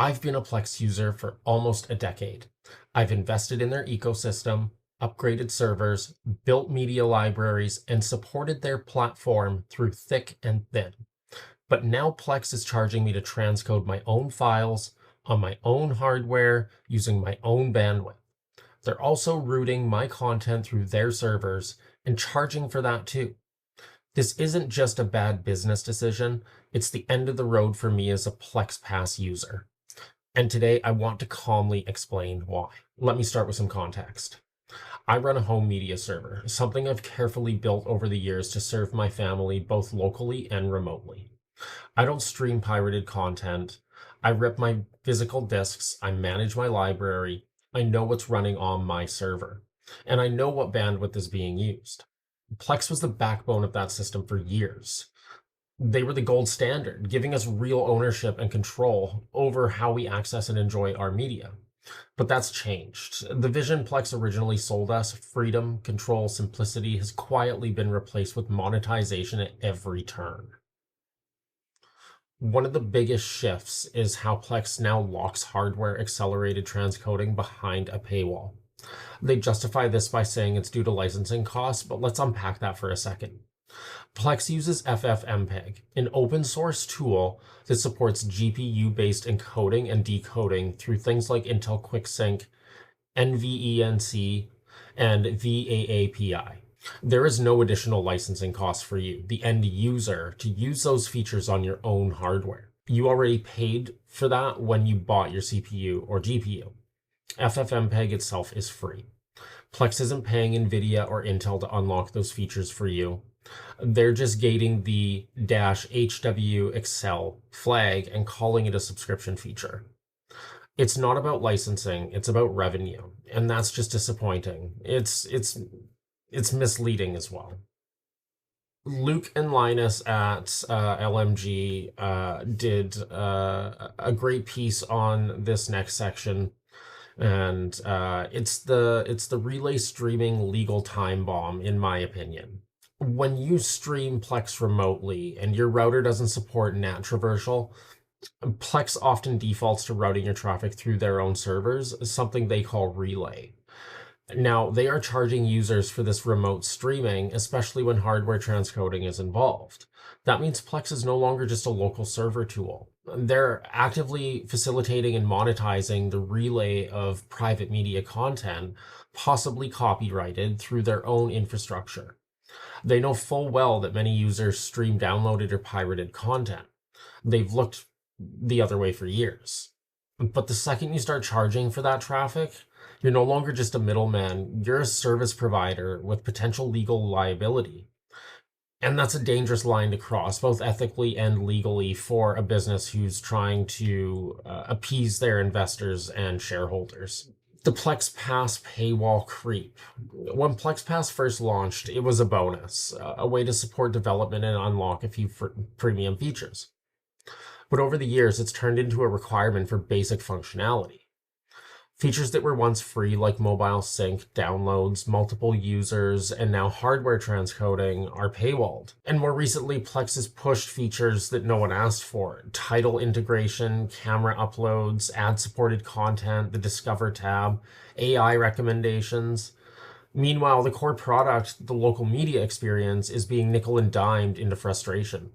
I've been a Plex user for almost a decade. I've invested in their ecosystem, upgraded servers, built media libraries, and supported their platform through thick and thin. But now Plex is charging me to transcode my own files on my own hardware using my own bandwidth. They're also routing my content through their servers and charging for that too. This isn't just a bad business decision, it's the end of the road for me as a Plex Pass user. And today I want to calmly explain why. Let me start with some context. I run a home media server, something I've carefully built over the years to serve my family both locally and remotely. I don't stream pirated content. I rip my physical disks. I manage my library. I know what's running on my server. And I know what bandwidth is being used. Plex was the backbone of that system for years. They were the gold standard, giving us real ownership and control over how we access and enjoy our media. But that's changed. The vision Plex originally sold us, freedom, control, simplicity, has quietly been replaced with monetization at every turn. One of the biggest shifts is how Plex now locks hardware accelerated transcoding behind a paywall. They justify this by saying it's due to licensing costs, but let's unpack that for a second. Plex uses FFmpeg, an open source tool that supports GPU-based encoding and decoding through things like Intel QuickSync, NVENC, and VAAPI. There is no additional licensing cost for you, the end user, to use those features on your own hardware. You already paid for that when you bought your CPU or GPU. FFmpeg itself is free. Plex isn't paying NVIDIA or Intel to unlock those features for you. They're just gating the -HW Excel flag and calling it a subscription feature. It's not about licensing, it's about revenue, and that's just disappointing. It's misleading as well. Luke and Linus at LMG did a great piece on this next section, and it's the relay streaming legal time bomb, in my opinion. When you stream Plex remotely and your router doesn't support NAT traversal, Plex often defaults to routing your traffic through their own servers, something they call relay. Now, they are charging users for this remote streaming, especially when hardware transcoding is involved. That means Plex is no longer just a local server tool. They're actively facilitating and monetizing the relay of private media content, possibly copyrighted, through their own infrastructure. They know full well that many users stream downloaded or pirated content. They've looked the other way for years. But the second you start charging for that traffic, you're no longer just a middleman, you're a service provider with potential legal liability. And that's a dangerous line to cross, both ethically and legally, for a business who's trying to appease their investors and shareholders. The Plex Pass paywall creep. When Plex Pass first launched, it was a bonus, a way to support development and unlock a few premium features. But over the years, it's turned into a requirement for basic functionality. Features that were once free, like mobile sync, downloads, multiple users, and now hardware transcoding, are paywalled. And more recently, Plex has pushed features that no one asked for: title integration, camera uploads, ad-supported content, the Discover tab, AI recommendations. Meanwhile, the core product, the local media experience, is being nickel and dimed into frustration.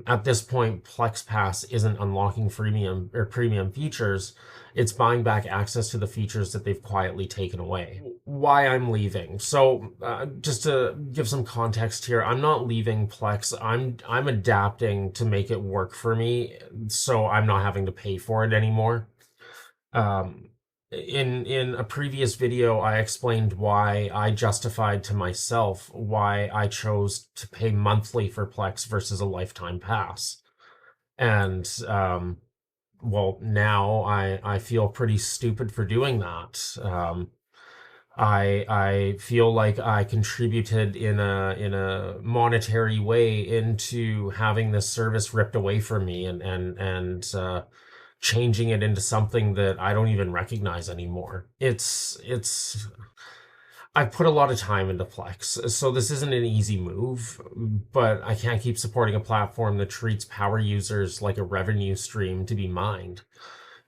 At this point, Plex Pass isn't unlocking premium features, it's buying back access to the features that they've quietly taken away. Why I'm leaving. So just to give some context here, I'm not leaving Plex. I'm adapting to make it work for me, so I'm not having to pay for it anymore. In a previous video, I explained why I justified to myself why I chose to pay monthly for Plex versus a lifetime pass. And, well, now I feel pretty stupid for doing that. I feel like I contributed in a monetary way into having this service ripped away from me and changing it into something that I don't even recognize anymore. I've put a lot of time into Plex, so this isn't an easy move, but I can't keep supporting a platform that treats power users like a revenue stream to be mined.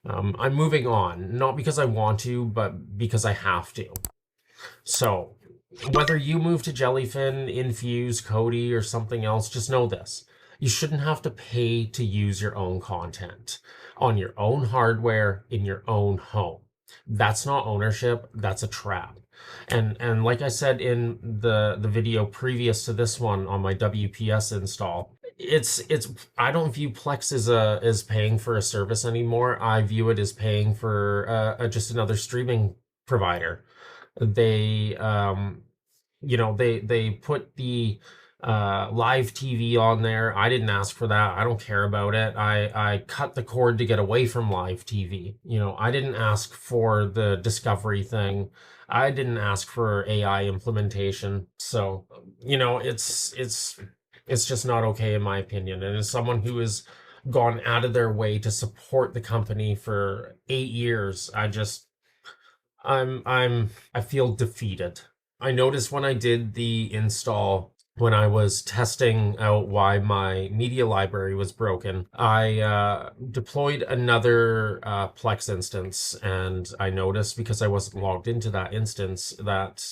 I'm moving on, not because I want to, but because I have to. So, whether you move to Jellyfin, Infuse, Kodi, or something else, just know this. You shouldn't have to pay to use your own content on your own hardware in your own home. That's not ownership, that's a trap. And like I said in the video previous to this one on my WPS install, it's I don't view Plex as paying for a service anymore. I view it as paying for just another streaming provider. They they put the live TV on there. I didn't ask for that. I don't care about it. I cut the cord to get away from live TV. I didn't ask for the discovery thing. I didn't ask for AI implementation. So, it's just not okay in my opinion. And as someone who has gone out of their way to support the company for 8 years, I feel defeated. I noticed when I did the install, when I was testing out why my media library was broken, I deployed another Plex instance, and I noticed, because I wasn't logged into that instance, that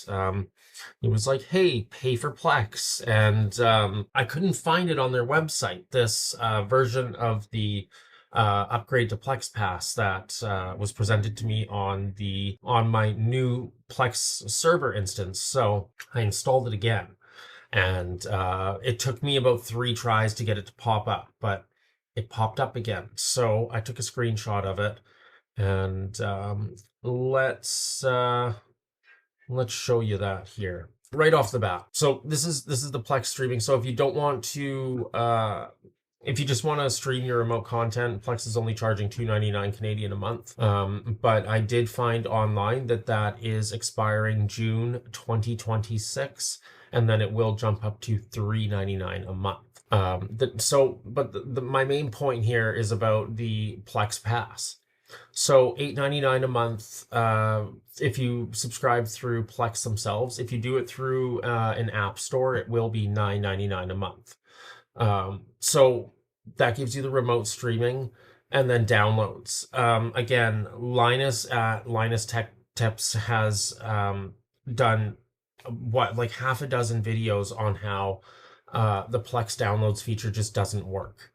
it was like, hey, pay for Plex. And I couldn't find it on their website, this version of the upgrade to Plex Pass that was presented to me on my new Plex server instance. So I installed it again, and it took me about 3 tries to get it to pop up, but it popped up again. So I took a screenshot of it, and let's show you that here right off the bat. So this is the Plex streaming. So if you don't want to if you just want to stream your remote content, Plex is only charging $2.99 Canadian a month. But I did find online that is expiring June 2026, and then it will jump up to $3.99 a month. My main point here is about the Plex Pass. So $8.99 a month if you subscribe through Plex themselves. If you do it through an app store, it will be $9.99 a month. So that gives you the remote streaming and then downloads. Again, Linus at Linus Tech Tips has done like half a dozen videos on how the Plex downloads feature just doesn't work.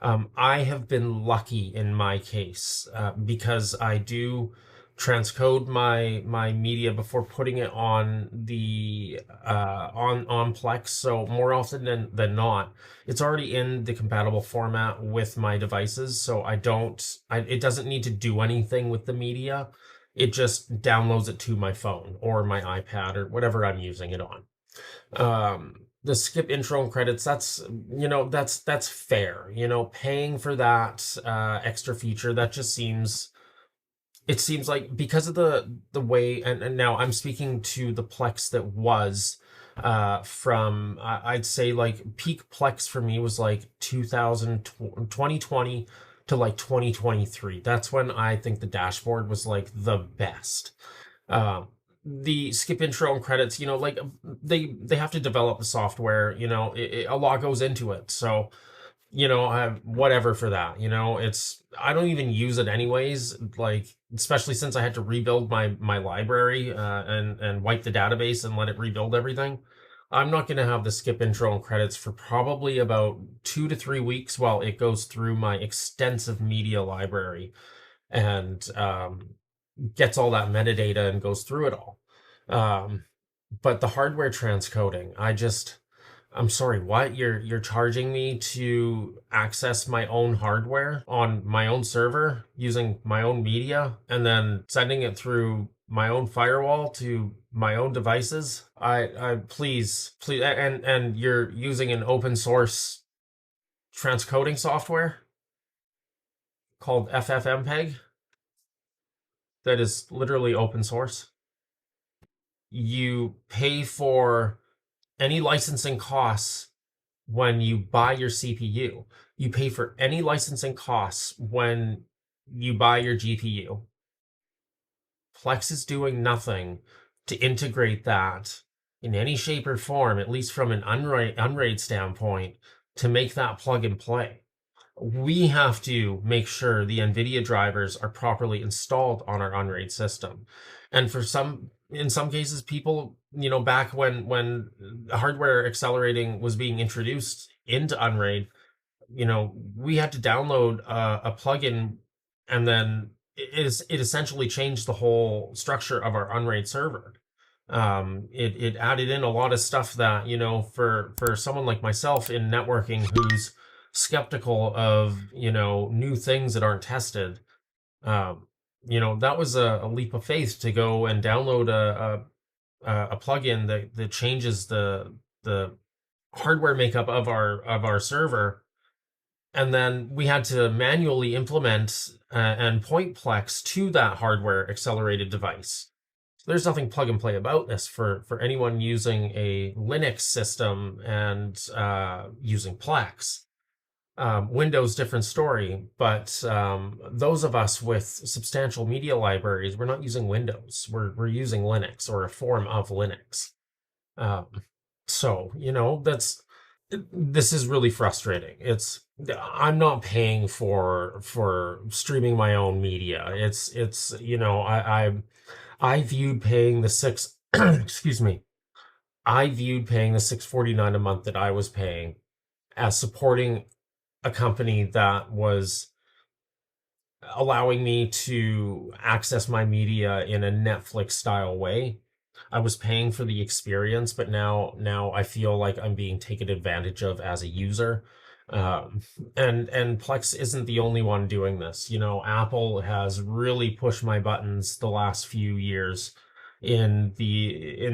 I have been lucky in my case because I do transcode my media before putting it on the on Plex. So more often than not, it's already in the compatible format with my devices. So it doesn't need to do anything with the media. It just downloads it to my phone or my iPad or whatever I'm using it on. The skip intro and credits, that's fair. Paying for that extra feature, that just seems like, because of the way, and now I'm speaking to the Plex that was from I'd say like peak Plex for me was like 2020 to like 2023. That's when I think the dashboard was like the best. The skip intro and credits, like they have to develop the software, a lot goes into it. So I have whatever for that. I don't even use it anyways, like, especially since I had to rebuild my library and wipe the database and let it rebuild everything. I'm not going to have the skip intro and credits for probably about 2 to 3 weeks while it goes through my extensive media library and gets all that metadata and goes through it all. But the hardware transcoding, I'm sorry, what? You're charging me to access my own hardware on my own server using my own media and then sending it through my own firewall to my own devices? Please, and you're using an open source transcoding software called FFmpeg that is literally open source. You pay for any licensing costs when you buy your CPU. You pay for any licensing costs when you buy your GPU. Plex is doing nothing to integrate that in any shape or form, at least from an unraid standpoint, to make that plug and play. We have to make sure the NVIDIA drivers are properly installed on our unraid system. And in some cases, people, back when hardware accelerating was being introduced into unraid, we had to download a plugin, and then it essentially changed the whole structure of our unraid server. It added in a lot of stuff that, for someone like myself in networking who's skeptical of, new things that aren't tested, that was a leap of faith to go and download a plugin that changes the hardware makeup of our server. And then we had to manually implement and point Plex to that hardware accelerated device. There's nothing plug and play about this for anyone using a Linux system and using Plex. Windows, different story, but those of us with substantial media libraries, we're not using Windows. We're using Linux or a form of Linux. So this is really frustrating. I'm not paying for streaming my own media. I viewed paying the excuse me. I viewed paying the $6.49 a month that I was paying as supporting a company that was allowing me to access my media in a Netflix style way. I was paying for the experience, but now I feel like I'm being taken advantage of as a user. And Plex isn't the only one doing this. Apple has really pushed my buttons the last few years in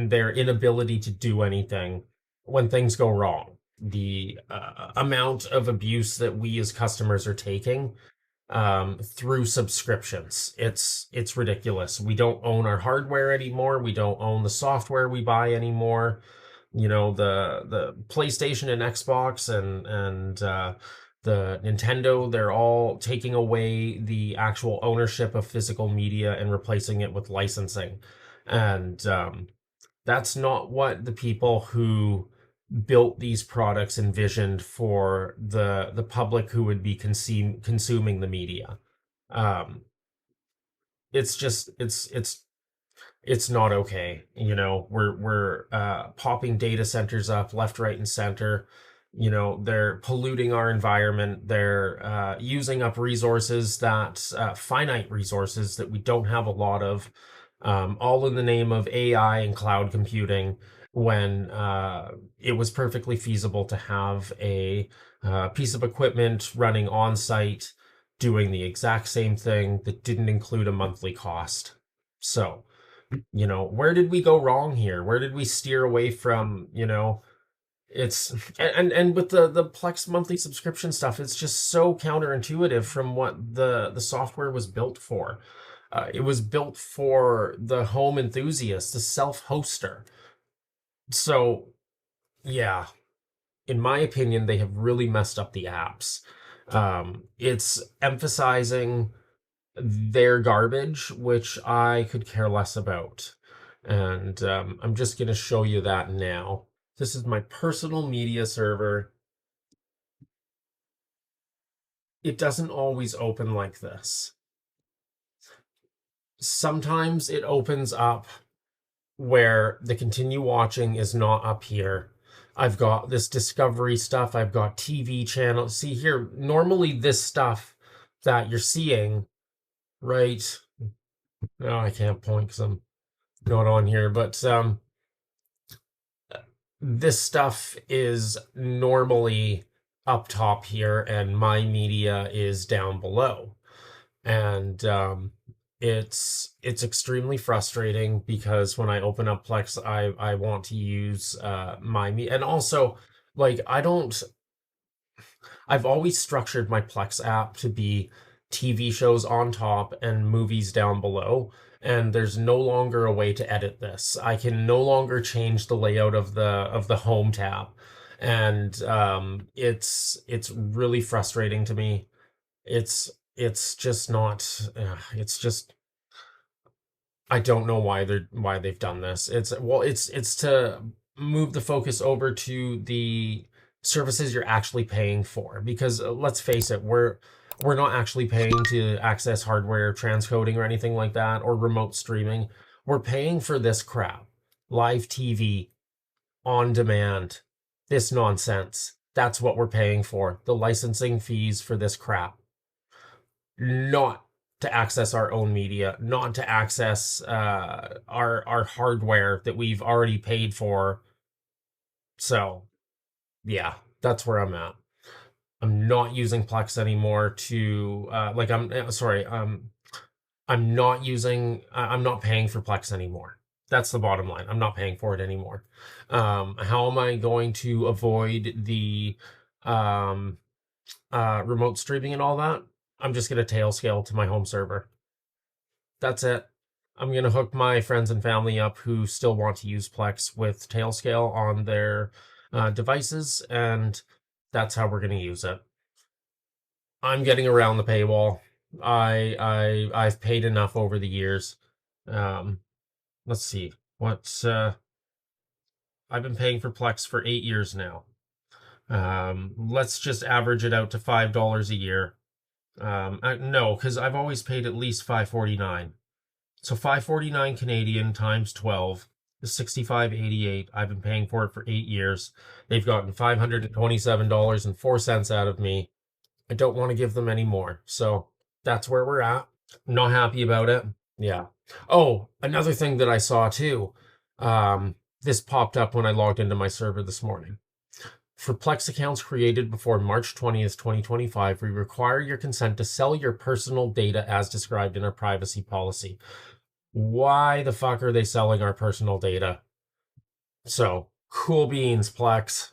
their inability to do anything when things go wrong. The amount of abuse that we as customers are taking through subscriptions, it's ridiculous. We don't own our hardware anymore. We don't own the software we buy anymore. The PlayStation and Xbox and the Nintendo, they're all taking away the actual ownership of physical media and replacing it with licensing. And that's not what the people who built these products envisioned for the public who would be consuming the media. It's not okay. We're popping data centers up left, right, and center. They're polluting our environment. They're using up resources finite resources that we don't have a lot of, all in the name of AI and cloud computing, when it was perfectly feasible to have a piece of equipment running on site doing the exact same thing that didn't include a monthly cost. So, where did we go wrong here? Where did we steer away from, it's and with the Plex monthly subscription stuff, it's just so counterintuitive from what the software was built for. It was built for the home enthusiast, the self-hoster. So, yeah, in my opinion, they have really messed up the apps. It's emphasizing their garbage, which I could care less about. And I'm just going to show you that now. This is my personal media server. It doesn't always open like this. Sometimes it opens up where the continue watching is not up here. I've got this discovery stuff. I've got TV channels. See here, normally this stuff that you're seeing, right? No, I can't point because I'm not on here, but this stuff is normally up top here and my media is down below. And it's extremely frustrating because when I open up Plex, I want to use my media. And also, like, I've always structured my Plex app to be TV shows on top and movies down below. And there's no longer a way to edit this. I can no longer change the layout of the home tab. And it's really frustrating to me. It's just not, it's just, I don't know why they've done this. It's to move the focus over to the services you're actually paying for, because let's face it, we're not actually paying to access hardware transcoding or anything like that, or remote streaming. We're paying for this crap. Live TV, on demand, this nonsense. That's what we're paying for. The licensing fees for this crap. Not to access our own media, not to access our hardware that we've already paid for. So yeah, that's where I'm at. I'm not using Plex anymore to like I'm sorry, I'm not using I'm not paying for Plex anymore. That's the bottom line. I'm not paying for it anymore. How am I going to avoid the um remote streaming and all that? I'm just gonna tail scale to my home server. That's it. I'm gonna hook my friends and family up who still want to use Plex with Tailscale on their devices, and that's how we're gonna use it. I'm getting around the paywall. I've paid enough over the years. Um, let's see. What's I've been paying for Plex for 8 years now. Let's just average it out to $5 a year. No, because I've always paid at least $5.49. So 549 Canadian times 12 is 65.88. I've been paying for it for 8 years. They've gotten $527.04 out of me. I don't want to give them any more. So that's where we're at. Not happy about it. Yeah. Oh, another thing that I saw too. This popped up when I logged into my server this morning. For Plex accounts created before March 20th, 2025, we require your consent to sell your personal data as described in our privacy policy. Why the fuck are they selling our personal data? So, cool beans, Plex.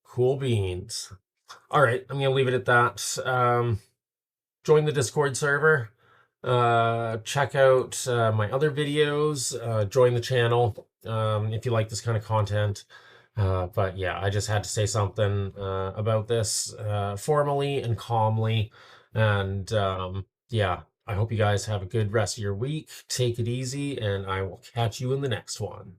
Cool beans. All right, I'm going to leave it at that. Join the Discord server. Check out my other videos. Join the channel if you like this kind of content. But yeah, I just had to say something about this formally and calmly. And yeah, I hope you guys have a good rest of your week. Take it easy, and I will catch you in the next one.